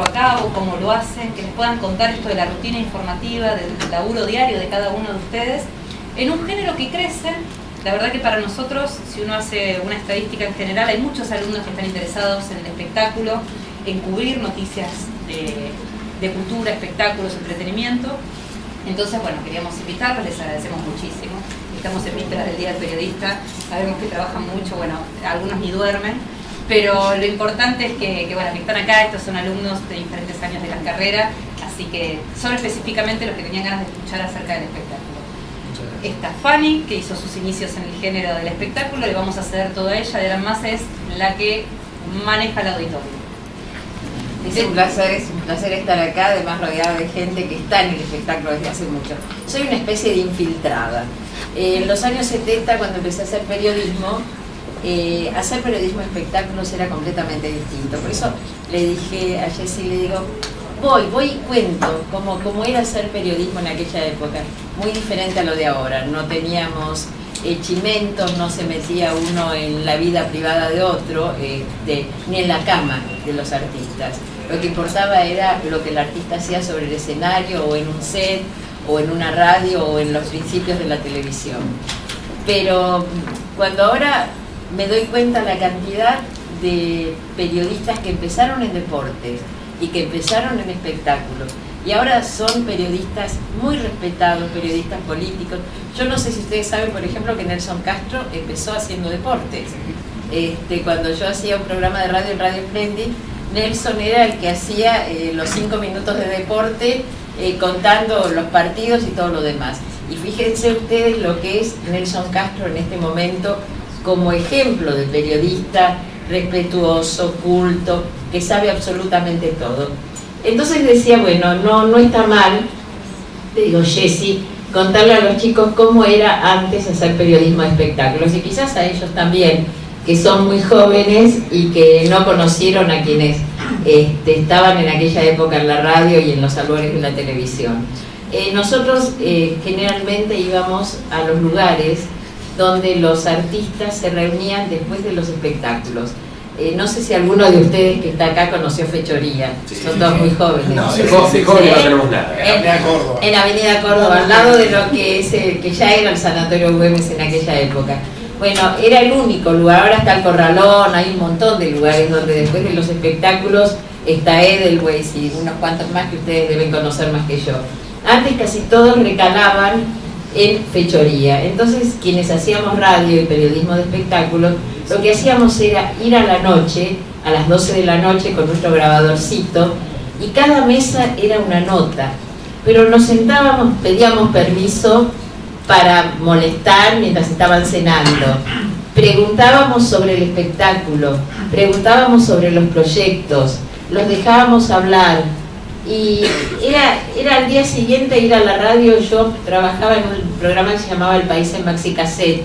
a cabo, cómo lo hacen, que les puedan contar esto de la rutina informativa, del laburo diario de cada uno de ustedes, en un género que crece. La verdad que para nosotros, si uno hace una estadística en general, hay muchos alumnos que están interesados en el espectáculo, en cubrir noticias de cultura, espectáculos, entretenimiento. Entonces, bueno, queríamos invitarlos, les agradecemos muchísimo. Estamos en vísperas del Día del Periodista, sabemos que trabajan mucho, bueno, algunos ni duermen, pero lo importante es que bueno, que están acá. Estos son alumnos de diferentes años de la carrera, así que son específicamente los que tenían ganas de escuchar acerca del espectáculo. Está Fanny, que hizo sus inicios en el género del espectáculo, le vamos a ceder todo a ella, además es la que maneja el auditorio. Es un placer estar acá, además rodeada de gente que está en el espectáculo desde hace mucho. Soy una especie de infiltrada. En los años 70, cuando empecé a hacer periodismo de espectáculos era completamente distinto. Por eso le dije a Jessy, le digo, voy y cuento cómo era hacer periodismo en aquella época. Muy diferente a lo de ahora. No teníamos chimentos, no se metía uno en la vida privada de otro, ni en la cama de los artistas. Lo que importaba era lo que el artista hacía sobre el escenario, o en un set, o en una radio, o en los principios de la televisión. Pero cuando ahora me doy cuenta la cantidad de periodistas que empezaron en deportes y que empezaron en espectáculos, y ahora son periodistas muy respetados, periodistas políticos. Yo no sé si ustedes saben, por ejemplo, que Nelson Castro empezó haciendo deportes. Cuando yo hacía un programa de radio en Radio Splendid, Nelson era el que hacía los 5 minutos de deporte, contando los partidos y todo lo demás. Y fíjense ustedes lo que es Nelson Castro en este momento como ejemplo de periodista respetuoso, culto, que sabe absolutamente todo. Entonces decía, bueno, no está mal, le digo, Jessy, contarle a los chicos cómo era antes hacer periodismo de espectáculos, y quizás a ellos también, que son muy jóvenes y que no conocieron a quienes estaban en aquella época en la radio y en los albores de la televisión. Nosotros generalmente íbamos a los lugares donde los artistas se reunían después de los espectáculos. No sé si alguno de ustedes que está acá conoció Fechoría. Sí, son todos muy jóvenes. No, de joven no tenemos nada. En Avenida Córdoba, al lado de lo que es que ya era el Sanatorio Güemes en aquella época. Bueno, era el único lugar. Ahora está el Corralón, hay un montón de lugares donde después de los espectáculos está Edelweiss y unos cuantos más que ustedes deben conocer más que yo. Antes casi todos recalaban en Fechoría. Entonces, quienes hacíamos radio y periodismo de espectáculos, lo que hacíamos era ir a la noche, a las 12 de la noche, con nuestro grabadorcito, y cada mesa era una nota. Pero nos sentábamos, pedíamos permiso para molestar mientras estaban cenando. Preguntábamos sobre el espectáculo, preguntábamos sobre los proyectos, los dejábamos hablar. Y era al día siguiente ir a la radio. Yo trabajaba en un programa que se llamaba El País en Maxicassette,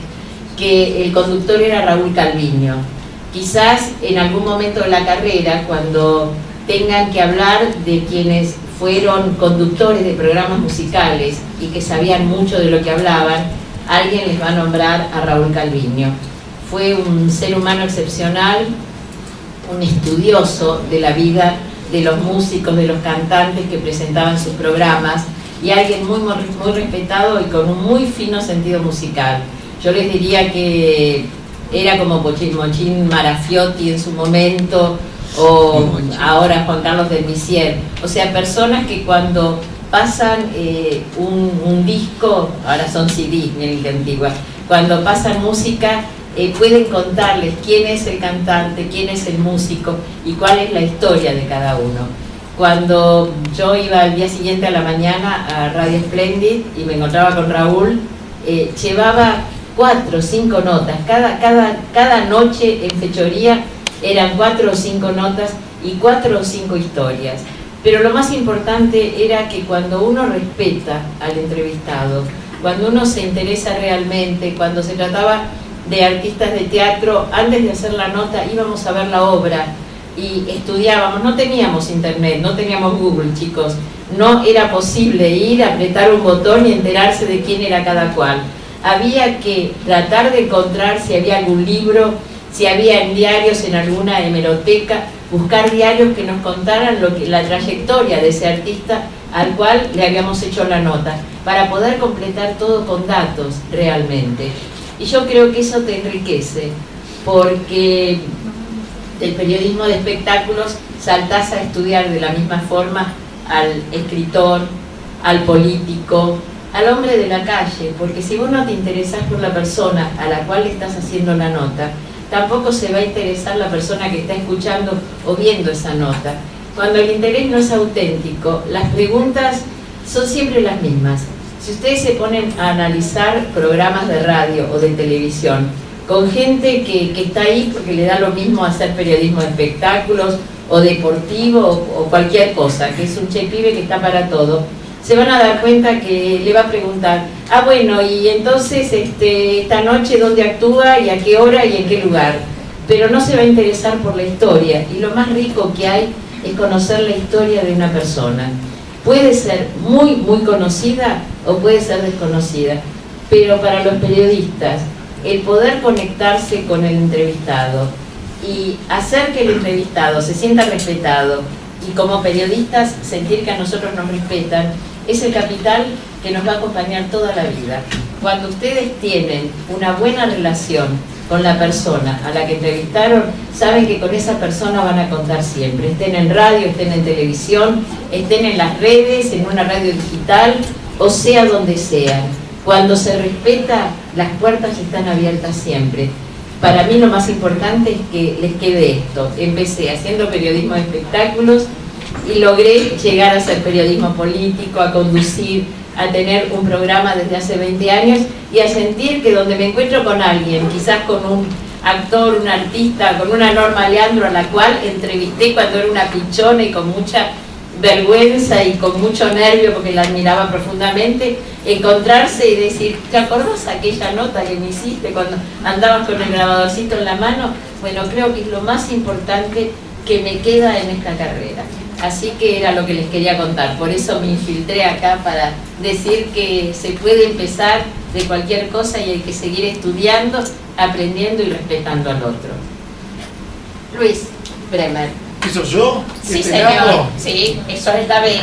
que el conductor era Raúl Calviño. Quizás en algún momento de la carrera, cuando tengan que hablar de quienes fueron conductores de programas musicales y que sabían mucho de lo que hablaban, alguien les va a nombrar a Raúl Calviño. Fue un ser humano excepcional, un estudioso de la vida de los músicos, de los cantantes que presentaban sus programas, y alguien muy respetado y con un muy fino sentido musical. Yo les diría que era como Mochín Marafiotti en su momento, o ahora Juan Carlos del Misier. O sea, personas que cuando pasan un disco, ahora son CD, miren qué antigua, cuando pasan música, pueden contarles quién es el cantante, quién es el músico y cuál es la historia de cada uno. Cuando yo iba al día siguiente a la mañana a Radio Splendid y me encontraba con Raúl, llevaba 4 o 5 notas. Cada noche en Fechoría eran 4 o 5 notas y 4 o 5 historias. Pero lo más importante era que cuando uno respeta al entrevistado, cuando uno se interesa realmente, cuando se trataba de artistas de teatro, antes de hacer la nota íbamos a ver la obra y estudiábamos. No teníamos internet, no teníamos Google, chicos. No era posible ir, apretar un botón y enterarse de quién era cada cual. Había que tratar de encontrar si había algún libro, si había en diarios, en alguna hemeroteca, buscar diarios que nos contaran la trayectoria de ese artista al cual le habíamos hecho la nota, para poder completar todo con datos realmente. Y yo creo que eso te enriquece, porque del periodismo de espectáculos saltás a estudiar de la misma forma al escritor, al político, al hombre de la calle, porque si vos no te interesás por la persona a la cual le estás haciendo la nota, tampoco se va a interesar la persona que está escuchando o viendo esa nota. Cuando el interés no es auténtico, las preguntas son siempre las mismas. Si ustedes se ponen a analizar programas de radio o de televisión con gente que está ahí porque le da lo mismo hacer periodismo de espectáculos o deportivo o cualquier cosa, que es un pibe que está para todo, se van a dar cuenta que le va a preguntar, bueno, y entonces esta noche dónde actúa y a qué hora y en qué lugar, pero no se va a interesar por la historia. Y lo más rico que hay es conocer la historia de una persona. Puede ser muy, muy conocida o puede ser desconocida, pero para los periodistas, el poder conectarse con el entrevistado y hacer que el entrevistado se sienta respetado y como periodistas sentir que a nosotros nos respetan, es el capital que nos va a acompañar toda la vida. Cuando ustedes tienen una buena relación con la persona a la que entrevistaron, saben que con esa persona van a contar siempre, estén en radio, estén en televisión, estén en las redes, en una radio digital, o sea donde sean. Cuando se respeta, las puertas están abiertas siempre. Para mí lo más importante es que les quede esto. Empecé haciendo periodismo de espectáculos y logré llegar a hacer periodismo político, a conducir, a tener un programa desde hace 20 años y a sentir que donde me encuentro con alguien, quizás con un actor, un artista, con una Norma Leandro a la cual entrevisté cuando era una pichona y con mucha vergüenza y con mucho nervio porque la admiraba profundamente, encontrarse y decir, ¿te acordás aquella nota que me hiciste cuando andabas con el grabadorcito en la mano? Bueno, creo que es lo más importante que me queda en esta carrera. Así que era lo que les quería contar, por eso me infiltré acá para decir que se puede empezar de cualquier cosa y hay que seguir estudiando, aprendiendo y respetando al otro. Luis Bremer. ¿Eso yo? Sí, señor. Sí, eso es la B.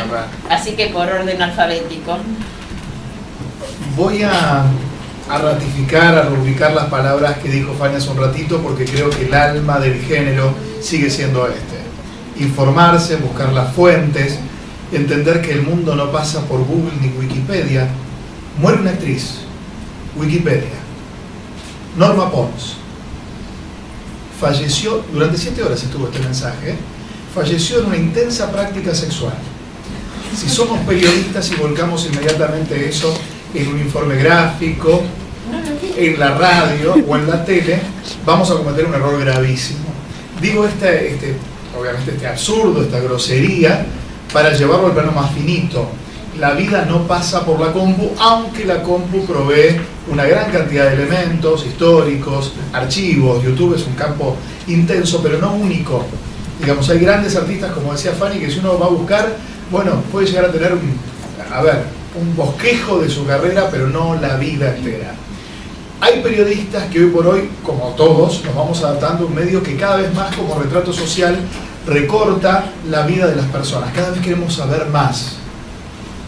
Así que por orden alfabético. Voy a ratificar, a rubricar las palabras que dijo Fanny hace un ratito, porque creo que el alma del género sigue siendo informarse, buscar las fuentes, entender que el mundo no pasa por Google ni Wikipedia. Muere una actriz, Wikipedia, Norma Pons. Falleció, durante 7 horas estuvo este mensaje, falleció en una intensa práctica sexual. Si somos periodistas y volcamos inmediatamente eso en un informe gráfico, en la radio o en la tele, vamos a cometer un error gravísimo. Digo obviamente este absurdo, esta grosería, para llevarlo al plano más finito. La vida no pasa por la compu, aunque la compu provee una gran cantidad de elementos históricos, archivos. YouTube es un campo intenso, pero no único. Digamos, hay grandes artistas, como decía Fanny, que si uno va a buscar, bueno, puede llegar a tener un bosquejo de su carrera, pero no la vida entera. Hay periodistas que hoy por hoy, como todos, nos vamos adaptando a un medio que cada vez más, como retrato social, recorta la vida de las personas. Cada vez queremos saber más.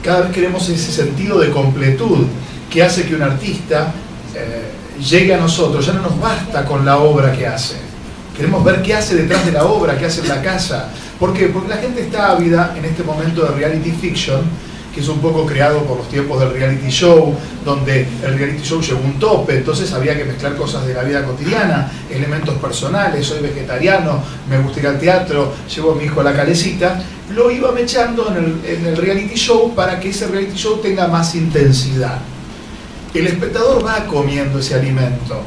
Cada vez queremos ese sentido de completud que hace que un artista llegue a nosotros. Ya no nos basta con la obra que hace. Queremos ver qué hace detrás de la obra, qué hace en la casa. ¿Por qué? Porque la gente está ávida en este momento de reality fiction, que es un poco creado por los tiempos del reality show, donde el reality show llegó a un tope, entonces había que mezclar cosas de la vida cotidiana, elementos personales, soy vegetariano, me gusta ir al teatro, llevo a mi hijo a la calecita, lo iba mechando en el reality show para que ese reality show tenga más intensidad. El espectador va comiendo ese alimento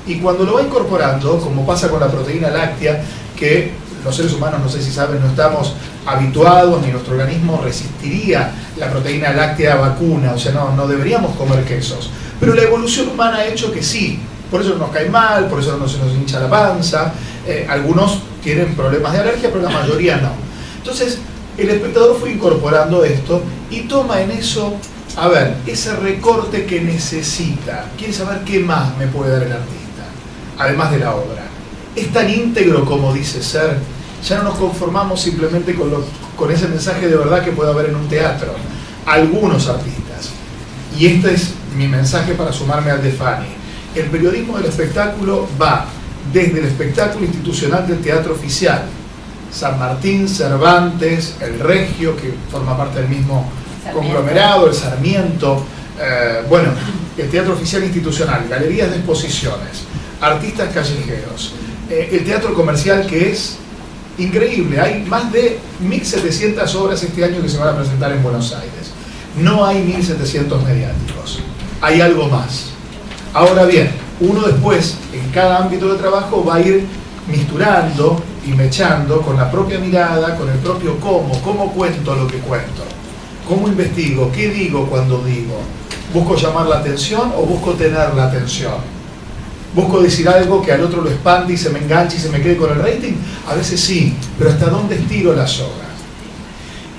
y cuando lo va incorporando, como pasa con la proteína láctea, que los seres humanos, no sé si saben, no estamos habituados, ni nuestro organismo resistiría la proteína láctea vacuna, o sea, no deberíamos comer quesos. Pero la evolución humana ha hecho que sí, por eso nos cae mal, por eso no se nos hincha la panza, algunos tienen problemas de alergia, pero la mayoría no. Entonces, el espectador fue incorporando esto y toma en eso, ese recorte que necesita. Quiere saber qué más me puede dar el artista, además de la obra. Es tan íntegro como dice ser, Ya no nos conformamos simplemente con ese mensaje de verdad que puede haber en un teatro. Algunos artistas, y este es mi mensaje para sumarme al de Fanny, el periodismo del espectáculo va desde el espectáculo institucional del teatro oficial, San Martín, Cervantes, el Regio, que forma parte del mismo conglomerado, el Sarmiento, bueno, el teatro oficial institucional, galerías de exposiciones, artistas callejeros, el teatro comercial, que es increíble. Hay más de 1.700 obras este año que se van a presentar en Buenos Aires. No hay 1.700 mediáticos, hay algo más. Ahora bien, uno después, en cada ámbito de trabajo, va a ir misturando y mechando con la propia mirada, con el propio cómo cuento lo que cuento, cómo investigo, qué digo cuando digo. ¿Busco llamar la atención o busco tener la atención? ¿Busco decir algo que al otro lo espante y se me enganche y se me quede con el rating? A veces sí, pero ¿hasta dónde estiro la soga?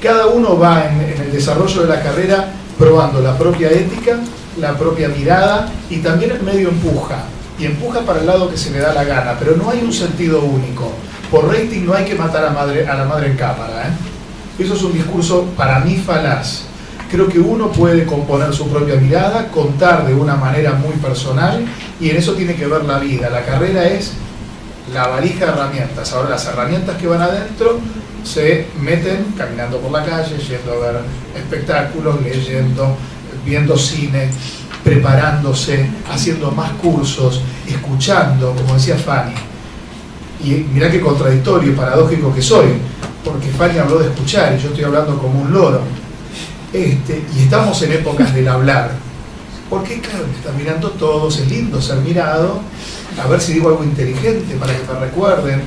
Cada uno va en el desarrollo de la carrera probando la propia ética, la propia mirada, y también el medio empuja. Y empuja para el lado que se le da la gana, pero no hay un sentido único. Por rating no hay que matar a la madre en cámara, ¿eh? Eso es un discurso para mí falaz. Creo que uno puede componer su propia mirada, contar de una manera muy personal, y en eso tiene que ver la vida. La carrera es la valija de herramientas. Ahora las herramientas que van adentro se meten caminando por la calle, yendo a ver espectáculos, leyendo, viendo cine, preparándose, haciendo más cursos, escuchando, como decía Fanny. Y mirá qué contradictorio y paradójico que soy, porque Fanny habló de escuchar y yo estoy hablando como un loro. Y estamos en épocas del hablar, porque claro, me están mirando todos, es lindo ser mirado, a ver si digo algo inteligente para que me recuerden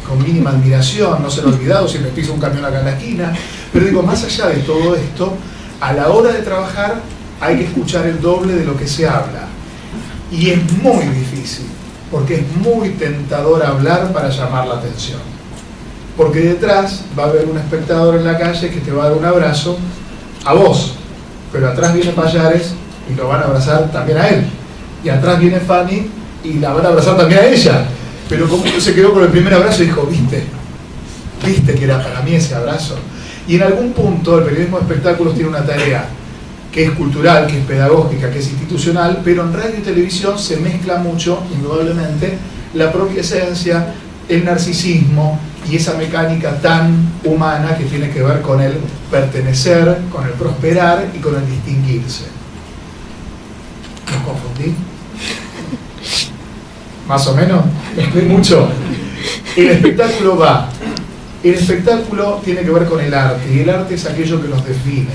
con mínima admiración, no ser olvidado si me piso un camión acá en la esquina. Pero digo, más allá de todo esto, a la hora de trabajar hay que escuchar el doble de lo que se habla, y es muy difícil, porque es muy tentador hablar para llamar la atención, porque detrás va a haber un espectador en la calle que te va a dar un abrazo a vos, pero atrás viene Pallares y lo van a abrazar también a él, y atrás viene Fanny y la van a abrazar también a ella, pero como uno se quedó con el primer abrazo y dijo, viste que era para mí ese abrazo. Y en algún punto el periodismo de espectáculos tiene una tarea que es cultural, que es pedagógica, que es institucional, pero en radio y televisión se mezcla mucho, indudablemente, la propia esencia, el narcisismo y esa mecánica tan humana que tiene que ver con el pertenecer, con el prosperar y con el distinguirse. ¿Nos confundí? ¿Más o menos? ¿Mezclé mucho? El espectáculo va. El espectáculo tiene que ver con el arte, y el arte es aquello que nos define.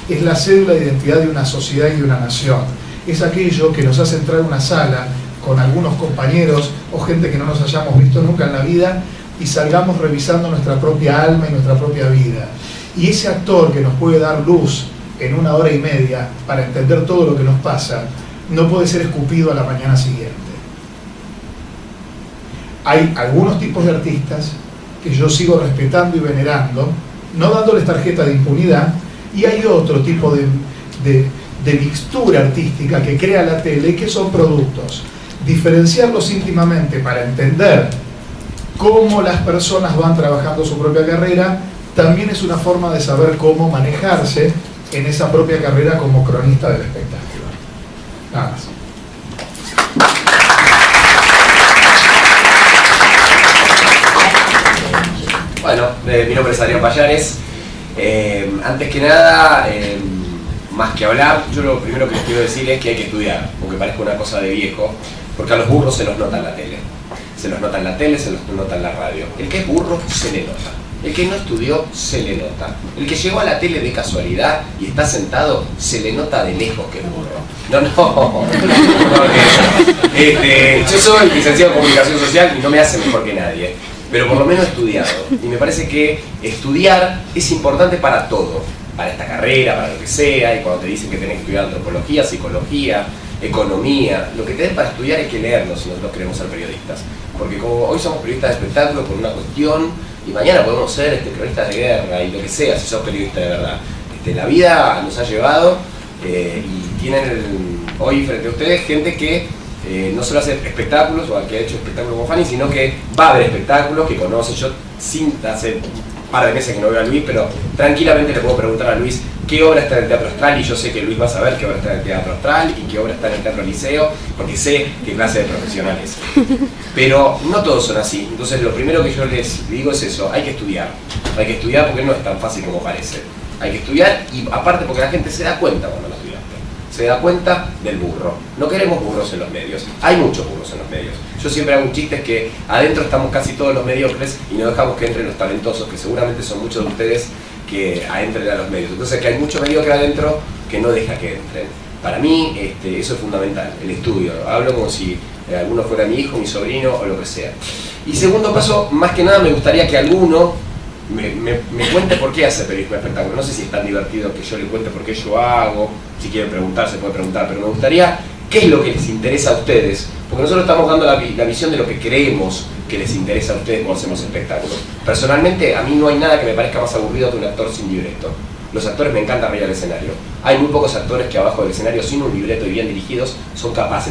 Es la cédula de identidad de una sociedad y de una nación. Es aquello que nos hace entrar a una sala con algunos compañeros o gente que no nos hayamos visto nunca en la vida y salgamos revisando nuestra propia alma y nuestra propia vida. Y ese actor que nos puede dar luz en 1 hora y media para entender todo lo que nos pasa, no puede ser escupido a la mañana siguiente. Hay algunos tipos de artistas que yo sigo respetando y venerando, no dándoles tarjeta de impunidad, y hay otro tipo de mixtura artística que crea la tele, que son productos. Diferenciarlos íntimamente para entender cómo las personas van trabajando su propia carrera, también es una forma de saber cómo manejarse en esa propia carrera como cronista del espectáculo. Nada más. Bueno, mi nombre es Adrián Pallares. Antes que nada, más que hablar, yo lo primero que les quiero decir es que hay que estudiar, aunque parezca una cosa de viejo, porque a los burros se los nota en la tele. Se los nota en la tele, se los nota en la radio. El que es burro se le nota. El que no estudió se le nota. El que llegó a la tele de casualidad y está sentado se le nota de lejos que es burro. Yo soy licenciado en comunicación social y no me hace mejor que nadie, pero por lo menos he estudiado. Y me parece que estudiar es importante para todo, para esta carrera, para lo que sea. Y cuando te dicen que tenés que estudiar antropología, psicología, economía, lo que tenés para estudiar hay que leerlo si nosotros queremos ser periodistas. Porque como hoy somos periodistas de espectáculo por una cuestión, y mañana podemos ser periodistas de guerra y lo que sea si sos periodista de verdad. La vida nos ha llevado y tienen hoy frente a ustedes gente que no solo hace espectáculos o que ha hecho espectáculos con Fanny, sino que va a ver espectáculos, que conoce. Yo hace un par de meses que no veo a Luis, pero tranquilamente le puedo preguntar a Luis qué obra está en el Teatro Austral, y yo sé que Luis va a saber qué obra está en el Teatro Austral y qué obra está en el Teatro Liceo, porque sé qué clase de profesional es. Pero no todos son así. Entonces lo primero que yo les digo es eso: hay que estudiar porque no es tan fácil como parece. Hay que estudiar, y aparte porque la gente se da cuenta cuando lo estudiaste, se da cuenta del burro. No queremos burros en los medios, hay muchos burros en los medios. Yo siempre hago un chiste, es que adentro estamos casi todos los mediocres y no dejamos que entren los talentosos, que seguramente son muchos de ustedes que entren a los medios. Entonces que hay mucho mediocre adentro que no deja que entren. Para mí eso es fundamental, el estudio. Hablo como si alguno fuera mi hijo, mi sobrino o lo que sea. Y segundo paso, más que nada me gustaría que alguno me cuente por qué hace periodismo de espectáculo. No sé si es tan divertido que yo le cuente por qué yo hago. Si quieren preguntar, se puede preguntar, pero me gustaría qué es lo que les interesa a ustedes, porque nosotros estamos dando la visión de lo que creemos que les interesa a ustedes cuando hacemos espectáculos. Personalmente, a mí no hay nada que me parezca más aburrido que un actor sin libreto. Los actores me encanta reír al escenario. Hay muy pocos actores que abajo del escenario, sin un libreto y bien dirigidos, son capaces